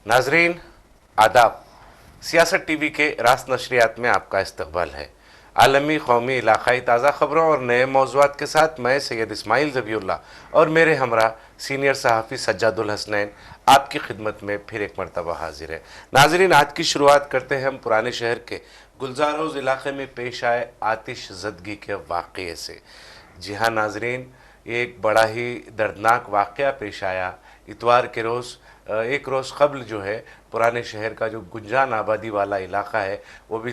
नाजरीन आदाब। सियासत टीवी के रास्त नशरियात में आपका इस्तकबाल है। आलमी, कौमी, इलाकाई ताज़ा खबरों और नए मौज़ूआत के साथ मैं सैयद इस्माइल ज़बीउल्लाह और मेरे हमरा सीनियर सहाफ़ी सज्जादुल हसनैन आपकी खिदमत में फिर एक मरतबा हाजिर है। नाजरीन, आज की शुरुआत करते हैं हम पुराने शहर के गुलजार हाउस इलाके में पेश आए आतिश ज़दगी के वाक़े से। जी हाँ नाजरीन, एक बड़ा ही दर्दनाक वाक़या पेश आया इतवार के रोज़। एक रोज़ कबल जो है पुराने शहर का जो गुंजान आबादी वाला इलाका है, वो भी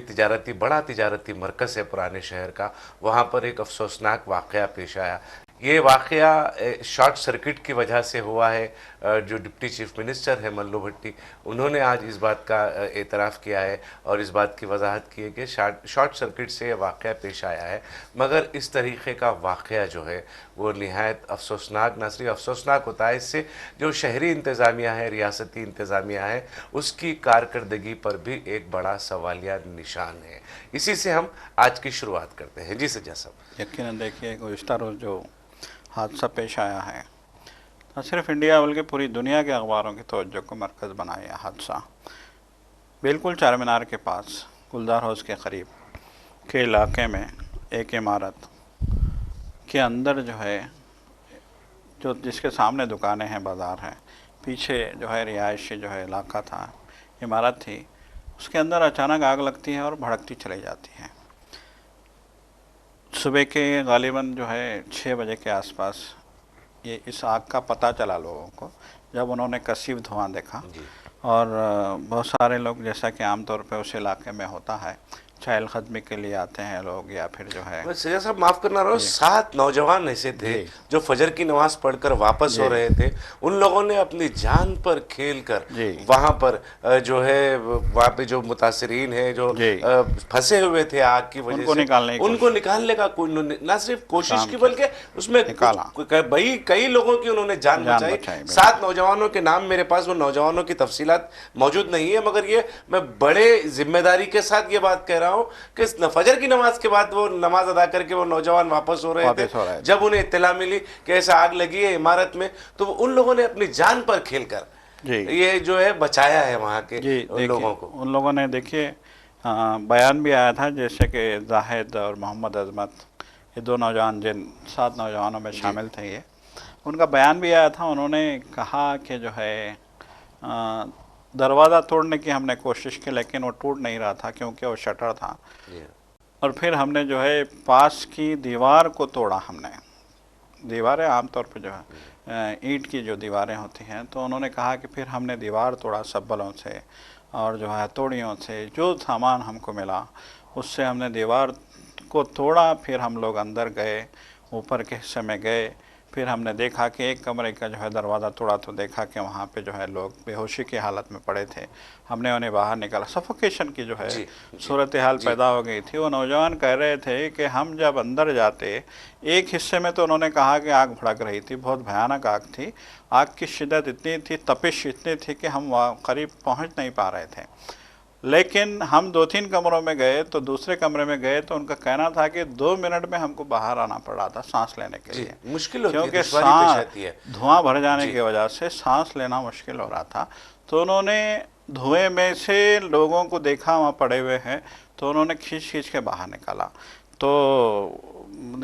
बड़ा तिजारती मरकज़ है पुराने शहर का, वहाँ पर एक अफसोसनाक वाक़या पेश आया। ये वाक़या शॉर्ट सर्किट की वजह से हुआ है। जो डिप्टी चीफ मिनिस्टर है मल्लू भट्टी, उन्होंने आज इस बात का एतराफ़ किया है और इस बात की वजाहत की है कि शॉर्ट सर्किट से ये वाक़या पेश आया है। मगर इस तरीक़े का वाक़या जो है वो निहायत अफसोसनाक, न सिर्फ अफसोसनाक होता है, इससे जो शहरी इंतज़ामिया है, रियासती इंतज़ामिया है, उसकी कारकर्दगी पर भी एक बड़ा सवालिया निशान है। इसी से हम आज की शुरुआत करते हैं। जी सज्जा साहब। यकीनन देखिए, गुज़िश्ता रोज़ जो हादसा पेश आया है, न सिर्फ इंडिया बल्कि पूरी दुनिया के अखबारों की तवज्जो को मरकज़ बनाया यह हादसा। बिल्कुल चार मीनार के पास गुलजार हाउस के करीब के इलाके में एक इमारत के अंदर जो है, जो जिसके सामने दुकानें हैं, बाज़ार है, पीछे जो है रिहायशी जो है इलाका था, इमारत थी, उसके अंदर अचानक आग लगती है और भड़कती चली जाती है। सुबह के गालिबन जो है 6 बजे के आसपास ये इस आग का पता चला लोगों को, जब उन्होंने कसीब धुआं देखा। और बहुत सारे लोग, जैसा कि आमतौर पे उस इलाके में होता है, चहल कदमी के लिए आते हैं लोग, या फिर जो है सैयद साहब माफ़ करना रहो, 7 नौजवान ऐसे थे जो फजर की नमाज पढ़कर वापस हो रहे थे। उन लोगों ने अपनी जान पर खेल कर वहाँ पर जो है, वहाँ पे जो मुतासरीन हैं, जो फंसे हुए थे आग की वजह से, उनको निकालने का न सिर्फ कोशिश की बल्कि उसमें कई लोगों की उन्होंने जान बचाई। 7 नौजवानों के नाम मेरे पास, वो नौजवानों की तफसीलात मौजूद नहीं है, मगर ये मैं बड़े जिम्मेदारी के साथ ये बात कह रहा हूं कि फजर की नमाज के बाद वो नमाज अदा करके वो नौजवान वापस हो रहे थे। जब उन्हें इत्तला मिली कि ऐसा आग लगी है इमारत में, तो उन लोगों ने अपनी जान पर खेलकर ये जो है बचाया है वहां के लोगों को। उन लोगों ने देखिए बयान भी आया था, जैसे कि जाहिद और मोहम्मद अजमत, ये 2 नौजवान जिन 7 नौजवानों में शामिल थे, ये उनका बयान भी आया था। उन्होंने कहा कि जो है दरवाज़ा तोड़ने की हमने कोशिश की, लेकिन वो टूट नहीं रहा था क्योंकि वो शटर था। और फिर हमने जो है पास की दीवार को तोड़ा। हमने दीवारें आमतौर पर जो है ईंट की जो दीवारें होती हैं, तो उन्होंने कहा कि फिर हमने दीवार तोड़ा सब्बलों से और जो है हथौड़ियों से, जो सामान हमको मिला उससे हमने दीवार को तोड़ा। फिर हम लोग अंदर गए, ऊपर के हिस्से में गए, फिर हमने देखा कि एक कमरे का जो है दरवाज़ा तोड़ा, तो देखा कि वहाँ पे जो है लोग बेहोशी की हालत में पड़े थे। हमने उन्हें बाहर निकाला। सफोकेशन की जो है सूरत हाल पैदा हो गई थी। वो नौजवान कह रहे थे कि हम जब अंदर जाते, एक हिस्से में तो उन्होंने कहा कि आग भड़क रही थी, बहुत भयानक आग थी, आग की शिद्दत इतनी थी, तपिश इतनी थी कि हम वहाँ करीब पहुँच नहीं पा रहे थे। लेकिन हम 2-3 कमरों में गए, तो दूसरे कमरे में गए तो उनका कहना था कि 2 मिनट में हमको बाहर आना पड़ा था सांस लेने के लिए। मुश्किल होती है, क्योंकि धुआं भर जाने की वजह से सांस लेना मुश्किल हो रहा था। तो उन्होंने धुएं में से लोगों को देखा वहाँ पड़े हुए हैं, तो उन्होंने खींच खींच के बाहर निकाला। तो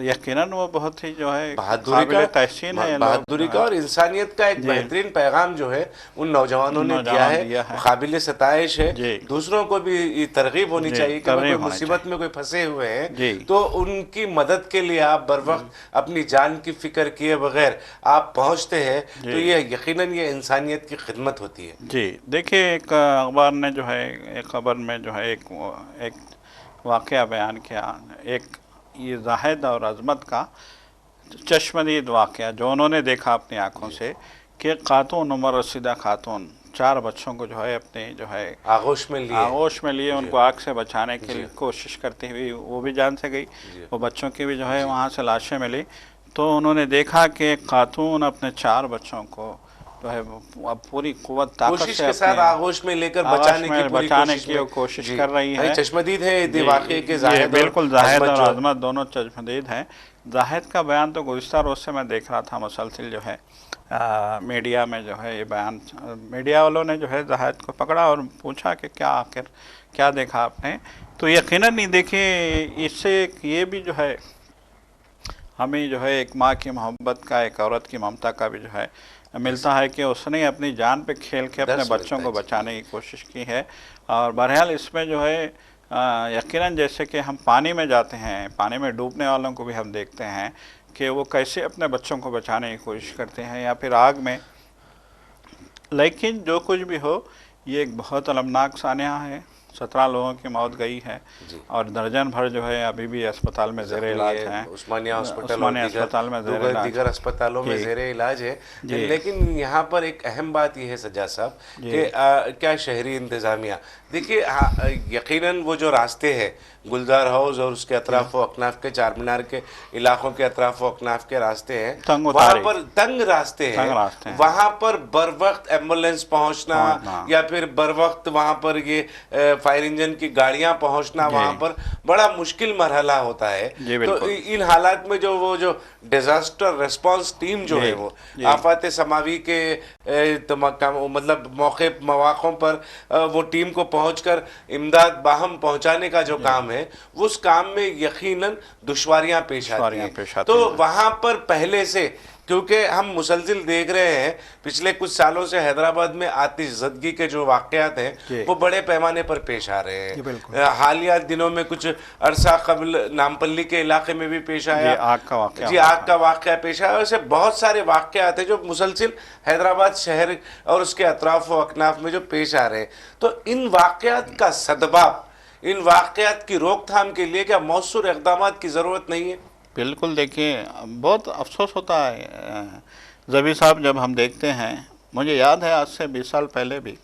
यकीनन वो बहुत ही जो है बहादुरी का और इंसानियत का एक बेहतरीन पैगाम जो है उन नौजवानों ने दिया है, काबिल सताइश है। दूसरों को भी तरगीब होनी चाहिए कि कोई मुसीबत में कोई फंसे हुए हैं तो उनकी मदद के लिए आप बर वक्त अपनी जान की फिक्र किए बगैर आप पहुंचते हैं, तो ये यकीनन ये इंसानियत की खिदमत होती है। जी देखिए, एक अखबार ने जो है, एक खबर में जो है एक वाक़या बयान किया, एक ये जाहिद और अजमत का चश्मदीद वाक़या जो उन्होंने देखा अपनी आँखों से, कि खातून, उमर रसीदा खातून 4 बच्चों को जो है अपने जो है आगोश में लिए उनको आग से बचाने के लिए कोशिश करती हुई वो भी जान से गई। वो बच्चों की भी जो है वहाँ से लाशें मिली। तो उन्होंने देखा कि एक खातून अपने 4 बच्चों को जो है वो अब पूरी कुव्वत ताकत कोशिश से के साथ अपने आगोश में लेकर आगाश बचाने की में पूरी बचाने कोशिश की में। वो कोशिश जी, कर रही है। चश्मदीद है जी, वाकई के ये जाहिद और बिल्कुल जाहिद अजमत और जो है। अजमत दोनों चश्मदीद हैं। जाहिद का बयान तो गुज़िश्ता रोज़ से मैं देख रहा था मुसलसिल जो है मीडिया में जो है ये बयान, मीडिया वालों ने जो है जाहिद को पकड़ा और पूछा कि क्या आखिर क्या देखा आपने। तो यकीनन नहीं, देखिए इससे ये भी जो है हमें जो है एक माँ की मोहब्बत का, एक औरत की ममता का भी जो है मिलता है कि उसने अपनी जान पे खेल के अपने दर्श बच्चों मिलता को है। जी, बचाने की कोशिश की है। और बहरहाल इसमें जो है यकीनन जैसे कि हम पानी में जाते हैं, पानी में डूबने वालों को भी हम देखते हैं कि वो कैसे अपने बच्चों को बचाने की कोशिश करते हैं, या फिर आग में। लेकिन जो कुछ भी हो, ये एक बहुत अलमनाक सानिया है। 17 लोगों की मौत गई है जी। और दर्जन भर जो है अभी भी अस्पताल में ज़ेर जख्मी इलाज है, हैं, उस्मानिया हॉस्पिटल और उस्मानिया अस्पताल में ज़ेर इलाज। दीगर अस्पतालों में जी ज़ेर इलाज है। जी लेकिन यहाँ पर एक अहम बात यह है सज्जाद साहब जी कि क्या शहरी इंतज़ामिया, देखिए यकीनन वो जो रास्ते हैं गुलजार हाउस और उसके अतराफ व अकनाफ के, चार मीनार के इलाकों के अतराफ व अकनाफ के रास्ते हैं, तंग वहाँ उतारे, पर तंग रास्ते तंग हैं, रास्ते हैं, वहाँ पर बर वक्त एम्बुलेंस पहुँचना पहुंचना। या फिर बर वक्त वहाँ पर ये फायर इंजन की गाड़ियाँ पहुँचना जी वहाँ पर बड़ा मुश्किल मरहला होता है। जी तो बिल्कुल। इन हालात में जो वो जो डिजास्टर रिस्पांस टीम जो जी है वो जी आफत समावी के मतलब मौके मौक़ों पर वो टीम को पहुंचकर इमदाद बाहम पहुंचाने का जो जी काम है, उस काम में यकीनन दुश्वारियां पेश आती दुश्वारियां हैं। पेश आती तो हैं। वहां पर पहले से, क्योंकि हम मुसलसिल देख रहे हैं पिछले कुछ सालों से हैदराबाद में आतिशज़दगी के जो वाक़यात हैं जी वो बड़े पैमाने पर पेश आ रहे जी बिल्कुल। हैं। हालिया दिनों में कुछ अरसा कबल नामपल्ली के इलाके में भी पेश जी आया। आग का वाक़या जी, हुआ आग था। का वाक़या पेश आया। ऐसे बहुत सारे वाक़यात हैं जो मुसलसिल हैदराबाद शहर और उसके अतराफ व अकनाफ में जो पेश आ रहे हैं। तो इन वाक़यात का सदबाब, इन वाक़यात की रोकथाम के लिए क्या मौसूर इक़दाम की ज़रूरत नहीं है? बिल्कुल, देखिए बहुत अफसोस होता है जबी साहब जब हम देखते हैं। मुझे याद है आज से 20 साल पहले भी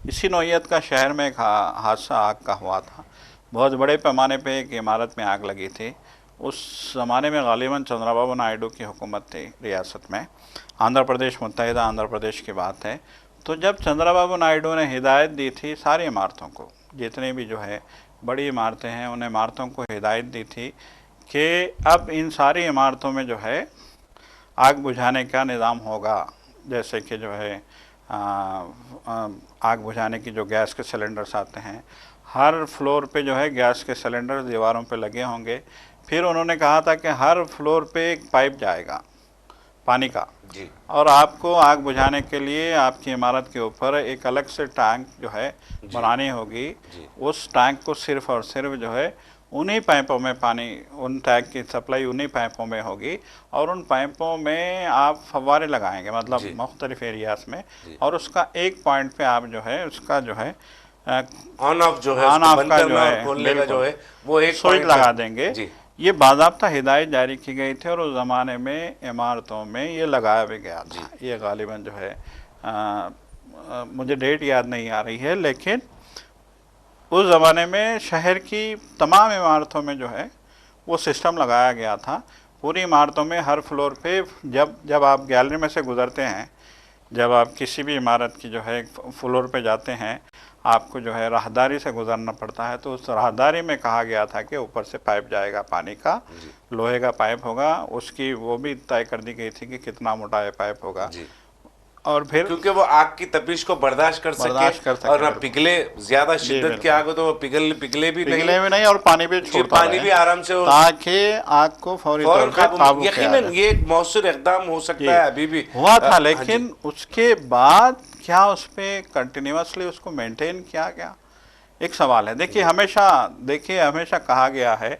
इसी नौइयत का शहर में एक हादसा आग का हुआ था। बहुत बड़े पैमाने पे एक इमारत में आग लगी थी। उस ज़माने में गालिबन चंद्रबाबू नायडू की हुकूमत थी रियासत में, आंध्र प्रदेश, मुत्तहिदा आंध्र प्रदेश की बात है। तो जब चंद्रबाबू नायडू ने हिदायत दी थी सारी इमारतों को, जितनी भी जो है बड़ी इमारतें हैं उन इमारतों को हिदायत दी थी कि अब इन सारी इमारतों में जो है आग बुझाने का निज़ाम होगा। जैसे कि जो है आग बुझाने की जो गैस के सिलेंडर्स आते हैं, हर फ्लोर पे जो है गैस के सिलेंडर दीवारों पे लगे होंगे। फिर उन्होंने कहा था कि हर फ्लोर पे एक पाइप जाएगा पानी का, जी और आपको आग बुझाने के लिए आपकी इमारत के ऊपर एक अलग से टैंक जो है बनानी होगी। जी उस टैंक को सिर्फ़ और सिर्फ जो है उन्हीं पाइपों में पानी, उन टैंक की सप्लाई उन्हीं पाइपों में होगी, और उन पाइपों में आप फव्वारे लगाएंगे, मतलब जी मुख्तलिफ एरियाज़ में, जी। और उसका एक पॉइंट पे आप जो है उसका जो है ऑन ऑफ जो है, ऑन उसको ऑफ बंद का करना जो और है खोलने का जो बिल्कुल है वो एक स्विच पॉइंट लगा पर। देंगे। जी ये बाज़ाब्ता हिदायत जारी की गई थी और उस ज़माने में इमारतों में ये लगाया भी गया था। ये गालिबन जो है मुझे डेट याद नहीं आ रही है, लेकिन उस ज़माने में शहर की तमाम इमारतों में जो है वो सिस्टम लगाया गया था। पूरी इमारतों में हर फ्लोर पे जब आप गैलरी में से गुज़रते हैं, जब आप किसी भी इमारत की जो है फ्लोर पे जाते हैं, आपको जो है राहदारी से गुज़रना पड़ता है। तो उस राहदारी में कहा गया था कि ऊपर से पाइप जाएगा पानी का, लोहे का पाइप होगा, उसकी वो भी तय कर दी गई थी कि कितना मोटा ये पाइप होगा। जी, और फिर क्योंकि वो आग की तपिश को बर्दाश्त कर सके और ना बिल्कुल। पिघले, ज्यादा जी शिद्दत की बिल्कुल, आग हो तो वो पिघले भी पिघले नहीं। भी नहीं और पानी भी जी, छोड़ता पानी रहे, भी आराम से हो, ताकि आग को फौरी तौर फौरन पे काबू किया यकीनन जाए। ये एक मौसर इक़दाम हो जी सकता है अभी भी हुआ था, हाँ जी। लेकिन उसके बाद क्या उस पर कंटिन्यूसली उसको मेंटेन किया गया, एक सवाल है। देखिए हमेशा कहा गया है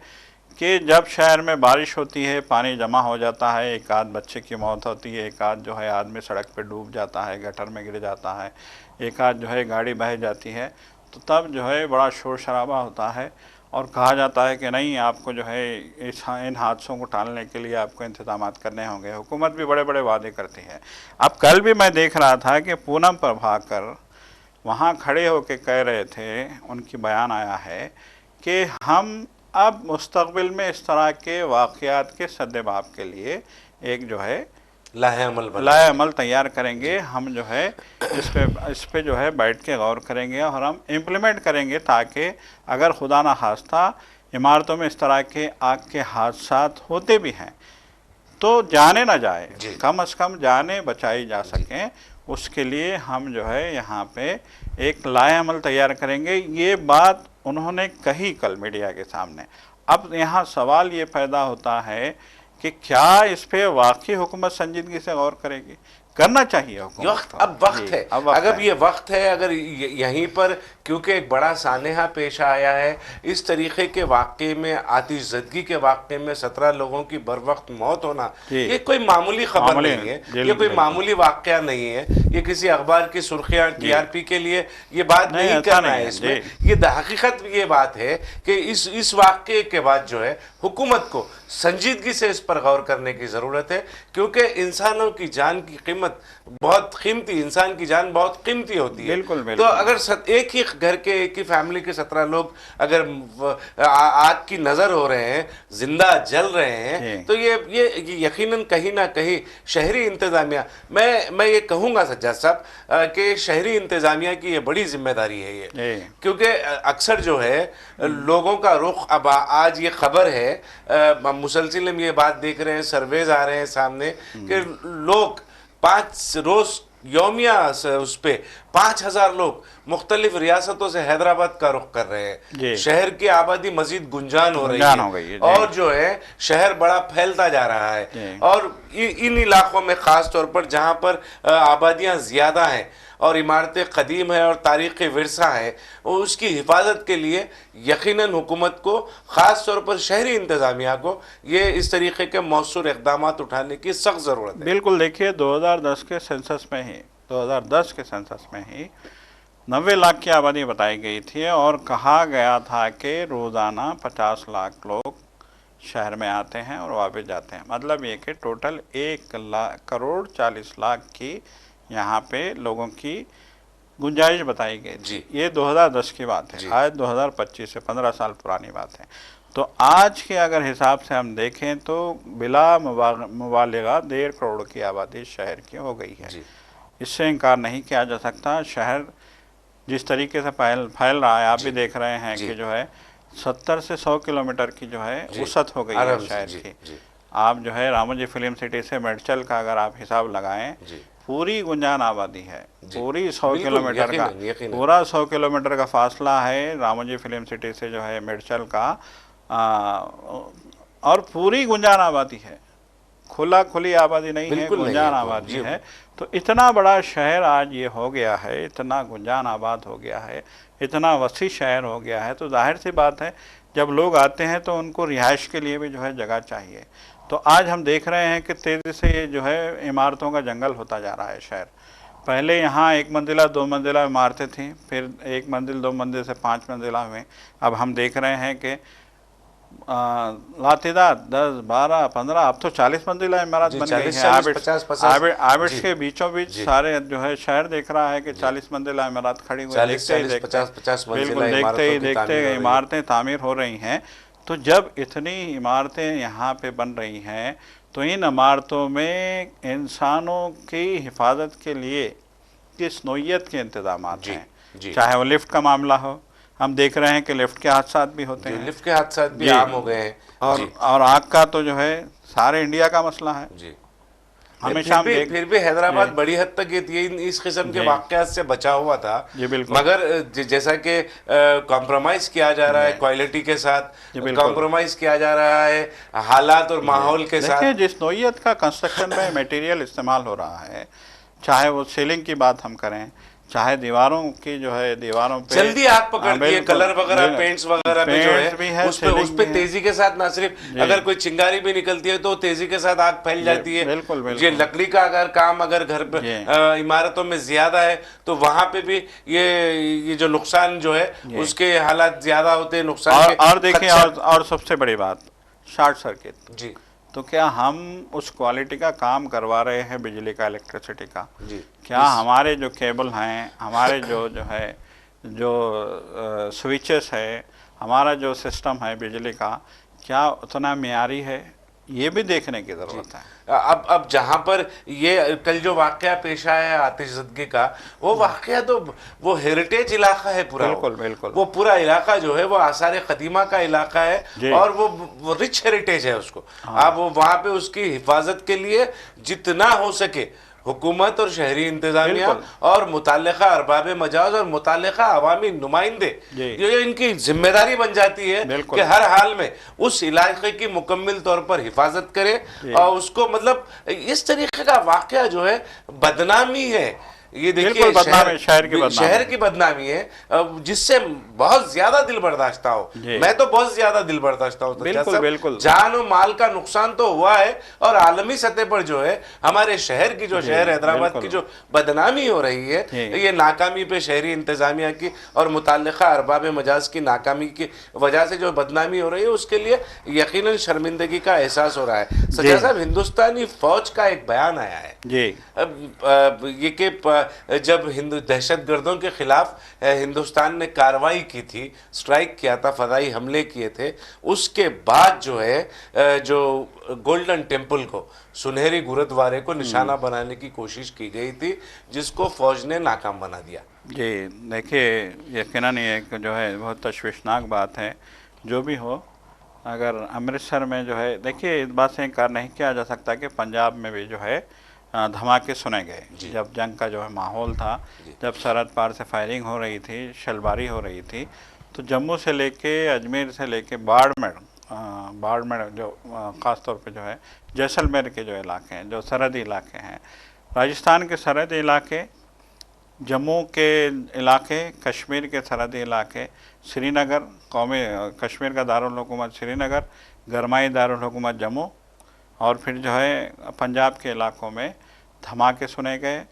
कि जब शहर में बारिश होती है, पानी जमा हो जाता है, एक आध बच्चे की मौत होती है, एक आध जो है आदमी सड़क पे डूब जाता है, गटर में गिर जाता है, एक आध जो है गाड़ी बह जाती है, तो तब जो है बड़ा शोर शराबा होता है और कहा जाता है कि नहीं, आपको जो है इन हादसों को टालने के लिए आपको इंतजाम करने होंगे। हुकूमत भी बड़े बड़े वादे करती है। अब कल भी मैं देख रहा था कि पूनम प्रभाकर वहाँ खड़े होकर कह रहे थे, उनकी बयान आया है कि हम अब मुस्तक़बिल में इस तरह के वाक़यात के सद्देबाब के लिए एक जो है लाए अमल तैयार करेंगे। हम जो है इस पे जो है बैठ के गौर करेंगे और हम इम्प्लीमेंट करेंगे, ताकि अगर खुदा ना खास्ता इमारतों में इस तरह के आग के हादसात होते भी हैं तो जाने ना जाए, कम से कम जाने बचाई जा सकें। उसके लिए हम जो है यहाँ पे एक लाए अमल तैयार करेंगे। ये बात उन्होंने कही कल मीडिया के सामने। अब यहाँ सवाल ये पैदा होता है कि क्या इस पे वाकई हुकूमत संजीदगी से गौर करेगी? करना चाहिए हुकूमत वक्त, अब वक्त है, अगर ये वक्त है, अगर यहीं पर क्योंकि एक बड़ा सानेहा पेश आया है, इस तरीके के वाक़े में, आतिशज़दगी के वाक़े में 17 लोगों की बर वक्त मौत होना, ये कोई मामूली खबर नहीं है, ये कोई मामूली वाक़या नहीं है, ये किसी अखबार की सुर्खियाँ TRP के लिए ये बात नहीं करना है। इसमें ये हकीकत ये बात है कि इस वाक़े के बाद जो है हुकूमत को संजीदगी से इस पर गौर करने की ज़रूरत है, क्योंकि इंसानों की जान की कीमत बहुत कीमती, इंसान की जान बहुत कीमती होती है। बिल्कुल, तो अगर एक ही घर के, एक ही फैमिली के 17 लोग अगर आग की नज़र हो रहे हैं, जिंदा जल रहे हैं, तो ये यकीनन कहीं ना कहीं शहरी इंतज़ामिया, मैं ये कहूँगा सज्जाद साहब कि शहरी इंतज़ामिया की ये बड़ी जिम्मेदारी है ये, क्योंकि अक्सर जो है लोगों का रुख, अब आज ये खबर है, मुसलसिल हम ये बात देख रहे हैं, सर्वेज आ रहे हैं सामने कि लोग 5 रोज यौमिया उस पे 5000 लोग मुख्तलिफ रियासतों से हैदराबाद का रुख कर रहे हैं। शहर की आबादी मजीद गुंजान हो रही है और जो है शहर बड़ा फैलता जा रहा है, और इन इलाकों में ख़ास तौर पर जहाँ पर आबादियाँ ज़्यादा हैं और इमारतें कदीम है और तारीख़ी विरसा है, उसकी हिफाजत के लिए यकीनन हुकूमत को, ख़ास तौर पर शहरी इंतज़ामिया को, ये इस तरीके के मौसूर इक़दामात उठाने की सख्त ज़रूरत है। बिल्कुल, देखिए 2010 के सेंसस में ही 2010 के सेंसस में ही 90 लाख की आबादी बताई गई थी और कहा गया था कि रोज़ाना 50 लाख लोग शहर में आते हैं और वापस जाते हैं। मतलब ये कि टोटल 1 करोड़ 40 लाख की यहाँ पे लोगों की गुंजाइश बताई गई थी। ये 2010 की बात है, आज 2025 से 15 साल पुरानी बात है। तो आज के अगर हिसाब से हम देखें तो बिला मुबालिगा 1.5 करोड़ की आबादी शहर की हो गई है। इससे इनकार नहीं किया जा सकता। शहर जिस तरीके से फैल रहा है, आप भी देख रहे हैं कि जो है 70 से 100 किलोमीटर की जो है वसअत हो गई है शहर की। आप जो है रामोजी फिल्म सिटी से मेडचल का अगर आप हिसाब लगाएं, पूरी गुंजान आबादी है, पूरी 100 किलोमीटर का, पूरा 100 किलोमीटर का फासला है रामोजी फिल्म सिटी से जो है मेडचल का, और पूरी गुंजान आबादी है, खुली आबादी नहीं है, गुंजान आबादी है। तो इतना बड़ा शहर आज ये हो गया है, इतना गुंजान आबाद हो गया है, इतना वसी शहर हो गया है, तो जाहिर सी बात है जब लोग आते हैं तो उनको रिहाइश के लिए भी जो है जगह चाहिए। तो आज हम देख रहे हैं कि तेज़ी से ये जो है इमारतों का जंगल होता जा रहा है शहर। पहले यहाँ 1 मंजिला 2 मंजिला इमारतें थीं, फिर 1 मंजिल 2 मंजिल से 5 मंजिला हुए। अब हम देख रहे हैं कि लातेदार 10, 12, 15, अब तो 40 मंजिला इमारत बन गई है। आबिड्स के बीचों बीच सारे जो है शहर देख रहा है कि 40 मंजिला इमारत खड़ी हुई, देखते ही इमारतें तामीर हो रही हैं। तो जब इतनी इमारतें यहाँ पे बन रही हैं तो इन इमारतों में इंसानों की हिफाजत के लिए किस नौइयत के इंतजाम हैं, चाहे वो लिफ्ट का मामला हो, हम देख रहे हैं कि लिफ्ट के हादसा भी होते हैं, लिफ्ट के हादसा भी आम हो गए हैं, और आग का तो जो है सारे इंडिया का मसला है जी। हमेशा फिर भी हैदराबाद बड़ी हद तक ये इस किस्म के वाक़यात से बचा हुआ था, मगर जैसा कि कॉम्प्रोमाइज किया जा रहा है क्वालिटी के साथ, कॉम्प्रोमाइज किया जा रहा है हालात और माहौल के साथ। जिस नौइयत का कंस्ट्रक्शन में मटेरियल इस्तेमाल हो रहा है, चाहे वो सीलिंग की बात हम करें, चाहे दीवारों की जो है, दीवारों पे जल्दी आग पकड़ती है, कलर वगैरह पेंट्स वगैरह पे जो है उस पे तेजी के साथ, ना सिर्फ अगर कोई चिंगारी भी निकलती है तो तेजी के साथ आग फैल जाती है। ये लकड़ी का अगर काम अगर घर पे इमारतों में ज्यादा है तो वहां पे भी ये जो नुकसान जो है उसके हालात ज्यादा होते हैं, नुकसान। और देखिए, और सबसे बड़ी बात शॉर्ट सर्किट जी। तो क्या हम उस क्वालिटी का काम करवा रहे हैं बिजली का, इलेक्ट्रिसिटी का जी? क्या हमारे जो केबल हैं, हमारे जो है जो स्विचेस है, हमारा जो सिस्टम है बिजली का, क्या उतना मियारी है? ये भी देखने की ज़रूरत है। अब जहां पर ये कल जो वाकया पेश आया है आतिशज़दगी का, वो वाकया तो वो हेरिटेज इलाका है पूरा। बिल्कुल बिल्कुल। वो पूरा इलाका जो है वो आसार कदीमा का इलाका जी। है और वो रिच हेरिटेज है उसको। आप वो वहां पे उसकी हिफाजत के लिए जितना हो सके हुकूमत और शहरी इंतजामिया बिल्कुल। और मुतल्लिका अरबाब मजाज और मुतल्लिका अवामी नुमाइंदे, जी। ये इनकी जिम्मेदारी बन जाती है बिल्कुल। कि हर हाल में उस इलाके की मुकम्मल तौर पर हिफाजत करे जी। और उसको मतलब इस तरीके का वाकया जो है बदनामी है। ये देखिए बिल्कुल बदनामी, शहर की बदनामी है जिससे बहुत ज्यादा दिल बर्दाश्ता हो। जी। मैं तो बहुत ज्यादा दिल बर्दाश्ता हूँ। बिल्कुल बिल्कुल। जान और माल का नुकसान तो हुआ है और आलमी सतह पर जो है हमारे शहर की जो जी, शहर हैदराबाद बिल्कुल। की जो बदनामी हो रही है, जी। ये नाकामी पे शहरी इंतजामिया की और मुतल्लिका अरबाब मजाज की नाकामी की वजह से जो बदनामी हो रही है, उसके लिए यकीनन शर्मिंदगी का एहसास हो रहा है। सज्जा साहब, हिंदुस्तानी फौज का एक बयान आया है जी। ये कि जब हिंदू दहशतगर्दों के खिलाफ हिंदुस्तान ने कार्रवाई की थी, स्ट्राइक किया था, फदाई हमले किए थे, उसके बाद जो है जो गोल्डन टेम्पल को, सुनहरी गुरुद्वारे को निशाना बनाने की कोशिश की गई थी, जिसको फौज ने नाकाम बना दिया। जी देखिए, यकीनन ये एक जो है बहुत तशवीशनाक बात है। जो भी हो, अगर अमृतसर में जो है, देखिए इस बात से इनकार नहीं किया जा सकता कि पंजाब में भी जो है धमाके सुने गए। जब जंग का जो है माहौल था, जब सरहद पार से फायरिंग हो रही थी, शलबारी हो रही थी, तो जम्मू से लेके अजमेर से लेके बाड़मेर जो ख़ास तौर पे जो है जैसलमेर के जो इलाके हैं, जो सरहदी इलाके हैं, राजस्थान के सरहदी इलाके, जम्मू के इलाके, कश्मीर के सरहदी इलाके, श्रीनगर, कौमी कश्मीर का दारुल हुकूमत श्रीनगर, गरमाई दारुल हुकूमत जम्मू, और फिर जो है पंजाब के इलाकों में धमाके सुने गए,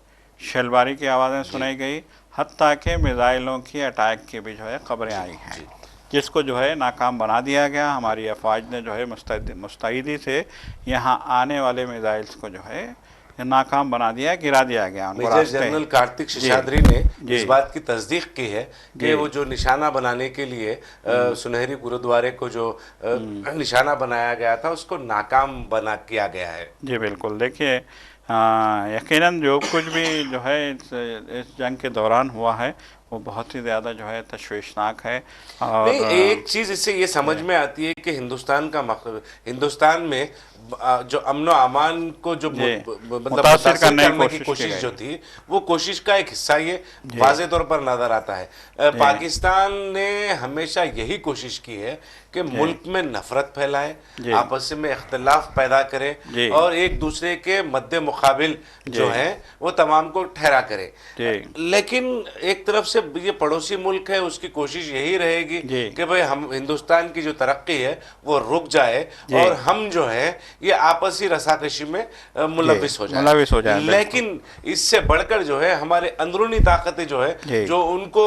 शलबारी की आवाज़ें सुनाई गई, हत्ता के मिज़ाइलों की अटैक की भी जो है खबरें आई हैं, जिसको जो है नाकाम बना दिया गया। हमारी अफवाज ने जो है मुस्तैदी से यहाँ आने वाले मिज़ाइल्स को जो है नाकाम बना दिया, गिरा दिया गया। मेजर जनरल कार्तिक शेषाद्री ने इस बात की तस्दीक की है कि वो जो निशाना बनाने के लिए सुनहरी गुरुद्वारे को जो निशाना बनाया गया था, उसको नाकाम बना किया गया है। जी बिल्कुल। देखिए यकीनन जो कुछ भी जो है इस जंग के दौरान हुआ है, वो बहुत ही ज़्यादा जो है तशवीशनाक है। और एक चीज़ इससे ये समझ में आती है कि हिंदुस्तान में जो अमन अमान को जो मतलब मुतासिर करने की कोशिश जो थी, वो कोशिश का एक हिस्सा ये वाज़े तौर पर नजर आता है। पाकिस्तान ने हमेशा यही कोशिश की है कि मुल्क में नफरत फैलाए, आपस में इख्तिलाफ पैदा करे और एक दूसरे के मद्दे मुकाबिल जो है वो तमाम को ठहरा करे। लेकिन एक तरफ से ये पड़ोसी मुल्क है, उसकी कोशिश यही रहेगी कि भाई हम हिंदुस्तान की जो तरक्की है वो रुक जाए और हम जो है ये आपसी रसाकशी में मुलविस हो जाए। लेकिन इससे बढ़कर जो है हमारे अंदरूनी ताकतें जो है, जो उनको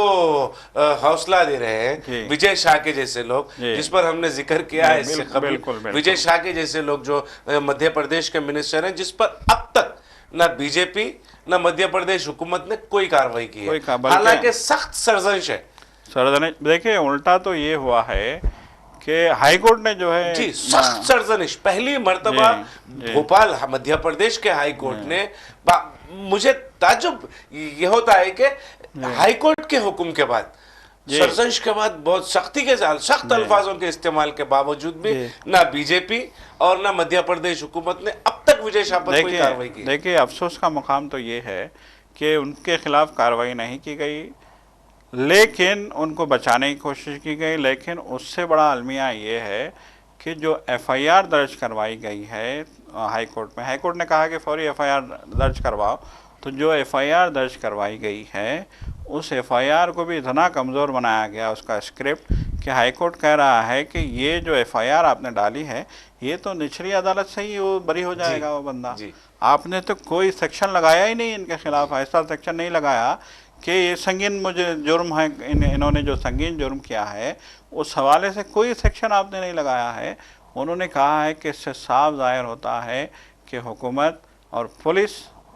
हौसला दे रहे हैं, विजय शाह के जैसे लोग, जिस पर हमने जिक्र किया है इससे कबल, विजय शाह के जैसे लोग जो मध्य प्रदेश के मिनिस्टर हैं, जिस पर अब तक ना बीजेपी ना मध्य प्रदेश हुकूमत ने कोई कार्रवाई की है, हालांकि सख्त सरजनिश है। देखिए उल्टा तो ये हुआ है कि हाई कोर्ट ने जो है जी सख्त सरजनिश, पहली मर्तबा भोपाल मध्य प्रदेश के हाई कोर्ट ने, मुझे ताज्जुब ये होता है कि हाई कोर्ट के हुक्म के बाद, सरजनिश के बाद, बहुत सख्ती के साथ, सख्त अल्फाजों के इस्तेमाल के बावजूद भी ना बीजेपी और ना मध्य प्रदेश हुकूमत ने अब तक विजय शाह पर कोई कार्रवाई की। देखिए अफसोस का मुकाम तो ये है कि उनके खिलाफ कार्रवाई नहीं की गई, लेकिन उनको बचाने की कोशिश की गई। लेकिन उससे बड़ा अलमिया ये है कि जो एफआईआर दर्ज करवाई गई है हाई कोर्ट में, हाई कोर्ट ने कहा कि फौरी एफआईआर दर्ज करवाओ, तो जो एफआईआर दर्ज करवाई गई है उस एफआईआर को भी इतना कमज़ोर बनाया गया, उसका स्क्रिप्ट, कि हाई कोर्ट कह रहा है कि ये जो एफआईआर आपने डाली है, ये तो निचली अदालत से ही वो बरी हो जाएगा वो बंदा। आपने तो कोई सेक्शन लगाया ही नहीं इनके खिलाफ, ऐसा सेक्शन नहीं लगाया कि ये संगीन मुझे जुर्म है, इन्होंने जो संगीन जुर्म किया है उस हवाले से कोई सेक्शन आपने नहीं लगाया है। उन्होंने कहा है कि इससे साफ ज़ाहिर होता है कि हुकूमत और पुलिस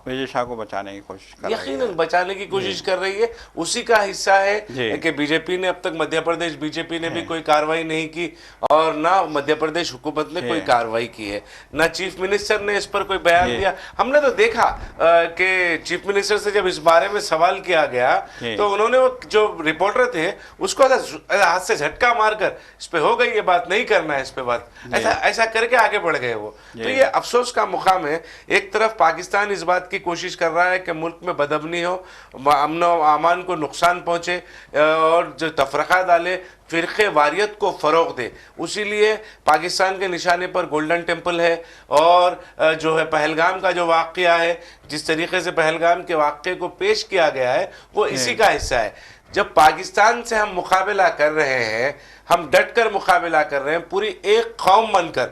विजय शाह को बचाने की कोशिश कर रही है। यकीनन बचाने की कोशिश कर रही है, उसी का हिस्सा है कि बीजेपी ने अब तक मध्य प्रदेश बीजेपी ने भी कोई कार्रवाई नहीं की और ना मध्य प्रदेश हुकूमत ने कोई कार्रवाई की है, ना चीफ मिनिस्टर ने इस पर कोई बयान दिया। हमने तो देखा कि चीफ मिनिस्टर से जब इस बारे में सवाल किया गया तो उन्होंने वो जो रिपोर्टर थे उसको हाथ से झटका मारकर इस पे हो गई ये बात, नहीं करना है इस पे बात, ऐसा करके आगे बढ़ गए वो। तो ये अफसोस का मुकाम है। एक तरफ पाकिस्तान इस बात की कोशिश कर रहा है कि मुल्क में बदअमनी हो, अमन व अमान को नुकसान पहुंचे और जो तफरका डाले, फिरके वारियत को फ़रोग दे, उसी लिए पाकिस्तान के निशाने पर गोल्डन टेम्पल है और जो है पहलगाम का जो वाक़या है, जिस तरीके से पहलगाम के वाक़े को पेश किया गया है वो इसी का हिस्सा है। जब पाकिस्तान से हम मुकाबला कर रहे हैं, हम डट कर मुकाबला कर रहे हैं, पूरी एक कौम बनकर,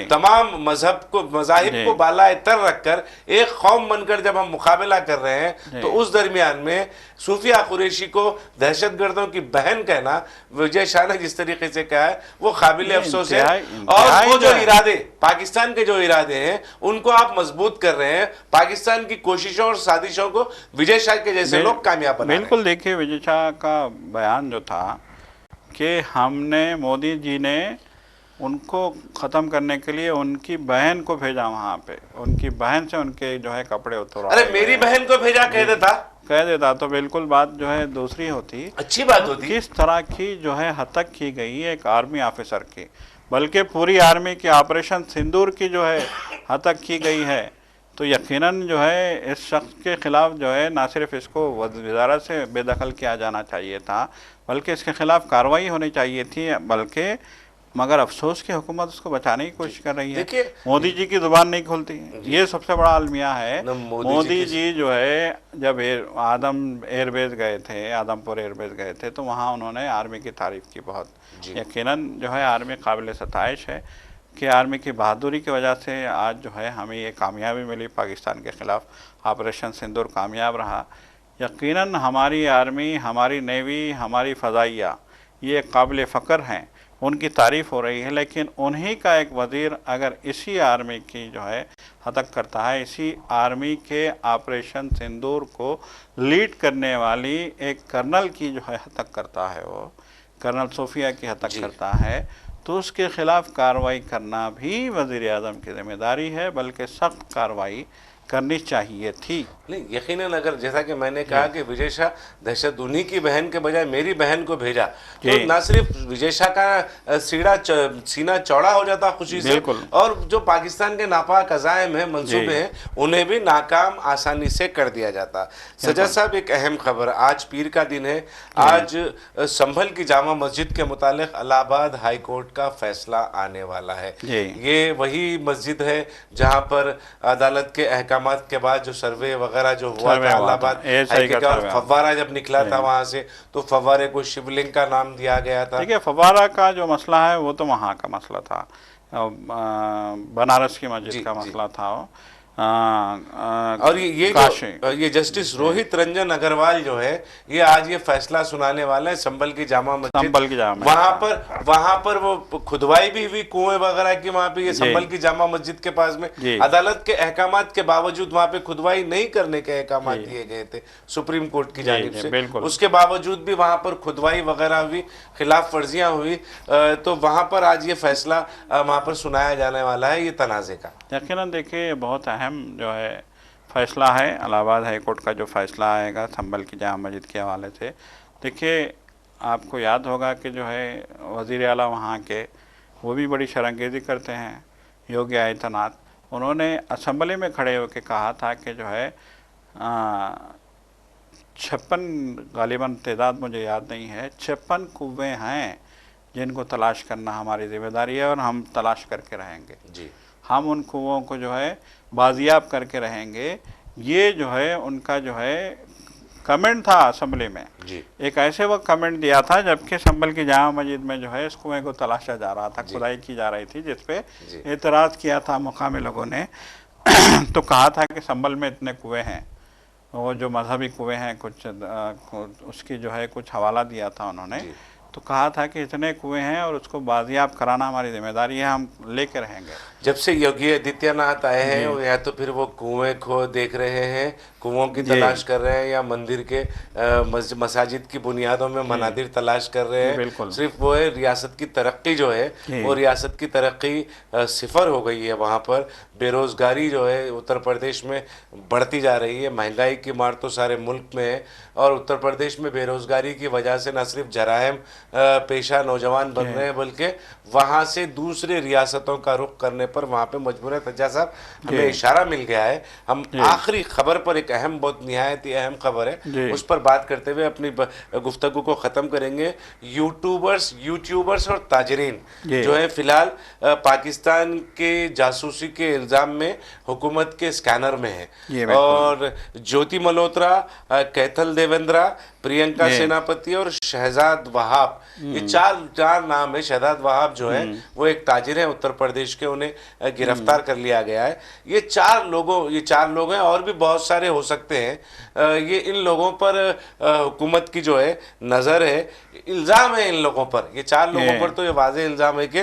तमाम मजहब को मजाहिब को बालाए तर रखकर एक कौम बनकर जब हम मुकाबला कर रहे हैं, तो उस दरमियान में सूफिया कुरैशी को दहशतगर्दों की बहन कहना विजय शाह ने जिस तरीके से कहा है वो काबिल अफसोस है। और वो जो इरादे पाकिस्तान के जो इरादे हैं उनको आप मजबूत कर रहे हैं, पाकिस्तान की कोशिशों और साजिशों को विजय शाह के जैसे लोग कामयाब बना रहे हैं। बिल्कुल, देखिए विजय शाह का बयान जो था कि हमने, मोदी जी ने उनको ख़त्म करने के लिए उनकी बहन को भेजा वहाँ पे, उनकी बहन से उनके जो है कपड़े उतरवा, अरे मेरी बहन को भेजा कह देता तो बिल्कुल बात जो है दूसरी होती, अच्छी बात होती। किस तरह की जो है हतक की गई है एक आर्मी ऑफिसर की, बल्कि पूरी आर्मी की ऑपरेशन सिंदूर की जो है हतक की गई है, तो यकीनन जो है इस शख्स के ख़िलाफ़ जो है ना सिर्फ इसको वज़ारत से बेदखल किया जाना चाहिए था, बल्कि इसके ख़िलाफ़ कार्रवाई होनी चाहिए थी, बल्कि मगर अफसोस की हुकूमत उसको बचाने की कोशिश कर रही है। मोदी जी की ज़ुबान नहीं खुलती, ये सबसे बड़ा अलमिया है। मोदी जी जो है जब आदम एयरबेस गए थे, आदमपुर एयरबेस गए थे, तो वहाँ उन्होंने आर्मी की तारीफ़ की बहुत। यकीनन जो है आर्मी काबिल सताइश है कि आर्मी की बहादुरी की वजह से आज जो है हमें ये कामयाबी मिली, पाकिस्तान के ख़िलाफ़ ऑपरेशन सिंदूर कामयाब रहा। यकीनन हमारी आर्मी, हमारी नेवी, हमारी फ़ज़ाइया ये काबिल फ़ख्र हैं, उनकी तारीफ़ हो रही है, लेकिन उन्हीं का एक वज़ीर अगर इसी आर्मी की जो है हतक करता है, इसी आर्मी के ऑपरेशन सिंदूर को लीड करने वाली एक कर्नल की जो है हतक करता है, वो कर्नल सूफिया की हतक करता है, तो उसके ख़िलाफ़ कार्रवाई करना भी वज़ीर आज़म की ज़िम्मेदारी है, बल्कि सख्त कार्रवाई करनी चाहिए थी। नहीं, यकीनन अगर जैसा कि मैंने कहा कि विजय शाह दहशत उन्हीं की बहन के बजाय मेरी बहन को भेजा, तो ना सिर्फ विजय शाह का सीना चौड़ा हो जाता खुशी से, और जो पाकिस्तान के नापाक अज़ाइम हैं, मंसूबे हैं, उन्हें भी नाकाम आसानी से कर दिया जाता। सज्जाद साहब, एक अहम खबर, आज पीर का दिन है, आज संभल की जामा मस्जिद के मुतालिक इलाहाबाद हाई कोर्ट का फैसला आने वाला है। ये वही मस्जिद है जहाँ पर अदालत के अहकामात के बाद जो सर्वे वगैरह जो हुआ था इलाहाबाद, फव्वारा जब निकला था वहाँ से, तो फव्वारे को शिवलिंग का नाम दिया गया था। देखिए, फव्वारा का जो मसला है वो तो वहाँ का मसला था, बनारस की मस्जिद का मसला था। और ये जस्टिस रोहित रंजन अग्रवाल जो है, ये आज ये फैसला सुनाने वाले हैं संभल की जामा मस्जिद। वहां पर वो खुदवाई भी हुई कुएं वगैरह की, वहां पे ये संभल की जामा मस्जिद के पास में अदालत के अहकामात के बावजूद वहां पे खुदवाई नहीं करने के अहकामात दिए गए थे सुप्रीम कोर्ट की जानिब से, उसके बावजूद भी वहां पर खुदवाई वगैरह हुई, खिलाफ वर्जियां हुई, तो वहां पर आज ये फैसला वहां पर सुनाया जाने वाला है, ये तनाज़े का। यकीनन देखिए बहुत अहम जो है फ़ैसला है, इलाहाबाद हाई कोर्ट का जो फ़ैसला आएगा संभल की जामा मस्जिद के हवाले से। देखिए, आपको याद होगा कि जो है वज़ीर आला वहाँ के वो भी बड़ी शर्मंगेज़ी करते हैं, योगी आदित्यनाथ, उन्होंने असम्बली में खड़े होकर कहा था कि जो है 56 गालिबन तादाद मुझे याद नहीं है, 56 कुएँ हैं जिनको तलाश करना हमारी ज़िम्मेदारी है और हम तलाश करके रहेंगे जी, हम उन कुओं को जो है बाजियाब करके रहेंगे। ये जो है उनका जो है कमेंट था असेंबली में जी। एक ऐसे वक्त कमेंट दिया था जबकि संभल की जामा मस्जिद में जो है इस कुएं को तलाशा जा रहा था, खुदाई की जा रही थी, जिस पे एतराज़ किया था मुकामी लोगों ने तो कहा था कि संभल में इतने कुएं हैं, वो जो मजहबी कुएं हैं कुछ उसकी जो है कुछ हवाला दिया था उन्होंने, तो कहा था कि इतने कुएं हैं और उसको बाजियाब कराना हमारी जिम्मेदारी है, हम लेके रहेंगे। जब से योगी आदित्यनाथ आए हैं जी या तो फिर वो कुएं खो देख रहे हैं, कुओं की जी तलाश कर रहे हैं, या मंदिर के मसाजिद की बुनियादों में जी मनादिर तलाश कर रहे जी हैं। बिल्कुल। सिर्फ वो है रियासत की तरक्की जो है, जी वो रियासत की तरक्की सिफर हो गई है। वहाँ पर बेरोज़गारी जो है उत्तर प्रदेश में बढ़ती जा रही है। महंगाई की मार तो सारे मुल्क में है, और उत्तर प्रदेश में बेरोज़गारी की वजह से न सिर्फ जराइम पेशा नौजवान बन रहे जी हैं, बल्कि वहाँ से दूसरे रियासतों का रुख करने पर वहाँ पे मजबूर है। तज्जा साहब, जी हमें इशारा मिल गया है। हम जी आखिरी खबर पर, एक अहम, बहुत निहायत ही अहम खबर है, जी उस पर बात करते हुए अपनी गुफ्तगू को ख़त्म करेंगे। यूट्यूबर्स और ताजरीन जी जो है फिलहाल पाकिस्तान के जासूसी के इल्ज़ाम में हुकूमत के स्कैनर में है। जी बिल्कुल। और ज्योति मल्होत्रा, कैथल देवेंद्रा, प्रियंका जी सेनापति और शहजाद वहाब, ये चार नाम है। शहजाद वहाब जो है वो एक ताजिर है उत्तर प्रदेश के, उन्हें गिरफ्तार कर लिया गया है। ये चार लोग हैं, और भी बहुत सारे हो सकते हैं। ये इन लोगों पर हुकूमत की जो है नज़र है, इल्ज़ाम है इन लोगों पर। ये चार लोगों ये पर तो ये वाज़ेह इल्ज़ाम है कि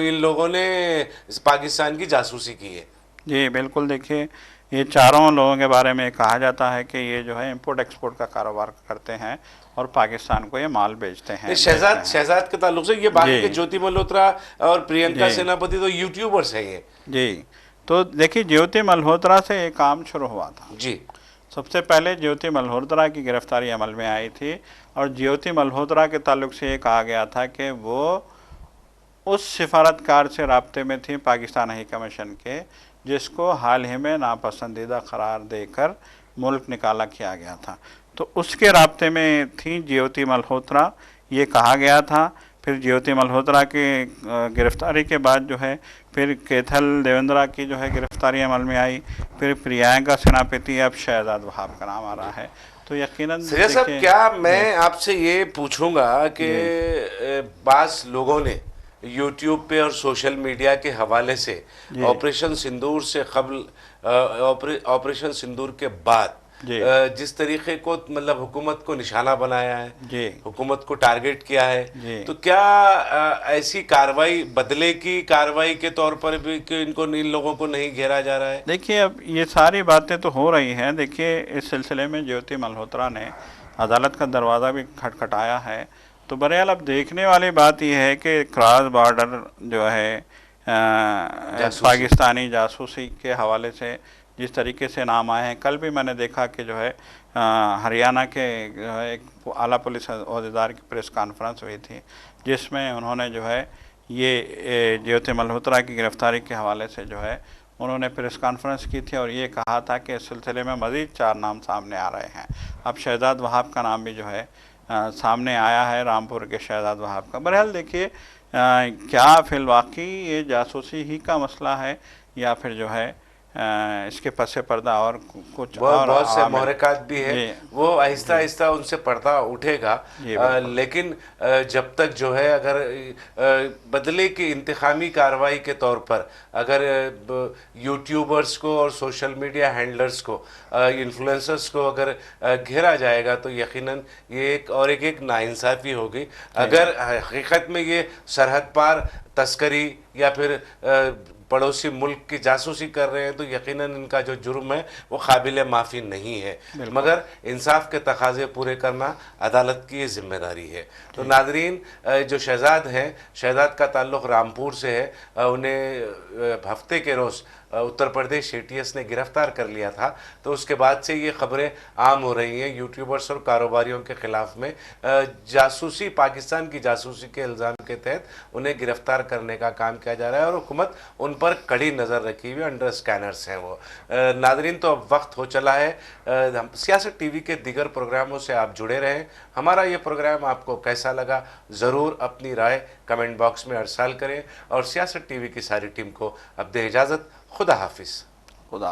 इन लोगों ने पाकिस्तान की जासूसी की है। जी बिल्कुल। देखिए, ये चारों लोगों के बारे में कहा जाता है कि ये जो है इंपोर्ट एक्सपोर्ट का कारोबार करते हैं और पाकिस्तान को ये माल बेचते हैं शहजाद के ताल्लुक से ये बाकी के जी ज्योति मल्होत्रा और प्रियंका जी सेनापति तो यूट्यूबर्स हैं ये। जी। तो देखिए, ज्योति मल्होत्रा से ये काम शुरू हुआ था। जी सबसे पहले ज्योति मल्होत्रा की गिरफ्तारी अमल में आई थी, और ज्योति मल्होत्रा के ताल्लुक से ये कहा गया था कि वो उस सिफारतकार से राब्ते में थी पाकिस्तान हाई कमीशन के, जिसको हाल ही में नापसंदीदा करार देकर मुल्क निकाला किया गया था। तो उसके राब्ते में थी ज्योति मल्होत्रा, ये कहा गया था। फिर ज्योति मल्होत्रा की गिरफ्तारी के बाद जो है फिर कैथल देवेंद्रा की जो है गिरफ्तारी अमल में आई, फिर प्रियंका सेनापति, अब शहजाद वहाब का नाम आ रहा है। तो यकीनन सैयद साहब, देखिए। क्या मैं आपसे ये पूछूंगा कि जी बास लोगों ने यूट्यूब पे और सोशल मीडिया के हवाले से जी ऑपरेशन सिंदूर से कबल, ऑपरेशन सिंदूर के बाद जी जिस तरीके को मतलब हुकूमत को निशाना बनाया है, जी हुकूमत को टारगेट किया है, जी तो क्या ऐसी कार्रवाई, बदले की कार्रवाई के तौर पर भी कि इन लोगों को नहीं घेरा जा रहा है? देखिए, अब ये सारी बातें तो हो रही हैं। देखिए, इस सिलसिले में ज्योति मल्होत्रा ने अदालत का दरवाज़ा भी खटखटाया है। तो बहरहाल अब देखने वाली बात यह है कि क्रॉस बॉर्डर जो है पाकिस्तानी जासूसी के हवाले से जिस तरीके से नाम आए हैं, कल भी मैंने देखा कि जो है हरियाणा के जो है एक आला पुलिस अहदेदार की प्रेस कॉन्फ्रेंस हुई थी, जिसमें उन्होंने जो है ये ज्योति मल्होत्रा की गिरफ्तारी के हवाले से जो है उन्होंने प्रेस कॉन्फ्रेंस की थी, और ये कहा था कि इस सिलसिले में मज़ीद 4 नाम सामने आ रहे हैं। अब शहजाद वहाब का नाम भी जो है सामने आया है, रामपुर के शहजाद वहाब का। बहरहाल देखिए, क्या फिलवाक़ी ये जासूसी ही का मसला है, या फिर जो है इसके पसे पर्दा और कुछ और बहुत से आवामिल। महरक़ात भी है, जी वो आहिस्ता आहिस्ता उनसे पर्दा उठेगा। जी बिल्कुल। लेकिन जब तक जो है, अगर बदले की इंतकामी कार्रवाई के तौर पर अगर यूट्यूबर्स को और सोशल मीडिया हैंडलर्स को, इन्फ्लुएंसर्स को अगर घेरा जाएगा, तो यकीनन ये एक नाइंसाफ़ी होगी। अगर हकीकत में ये सरहद पार तस्करी या फिर पड़ोसी मुल्क की जासूसी कर रहे हैं, तो यकीनन इनका जो जुर्म है वो काबिल माफ़ी नहीं है, मगर इंसाफ के तकाज़े पूरे करना अदालत की ये जिम्मेदारी है। तो नादरीन, जो शहजाद हैं, शहजाद का ताल्लुक़ रामपुर से है। उन्हें हफ्ते के रोज़ उत्तर प्रदेश ATS ने गिरफ्तार कर लिया था। तो उसके बाद से ये खबरें आम हो रही हैं यूट्यूबर्स और कारोबारियों के ख़िलाफ़ में जासूसी, पाकिस्तान की जासूसी के इल्ज़ाम के तहत उन्हें गिरफ्तार करने का काम किया जा रहा है, और हुकूमत उन पर कड़ी नज़र रखी हुई, अंडर स्कैनर्स हैं वो। नादरीन, तो अब वक्त हो चला है, सियासत TV के दीगर प्रोग्रामों से आप जुड़े रहें। हमारा ये प्रोग्राम आपको कैसा लगा, ज़रूर अपनी राय कमेंट बॉक्स में अरसाल करें, और सियासत TV की सारी टीम को अब दे इजाज़त। खुदा हाफिज़। खुदा।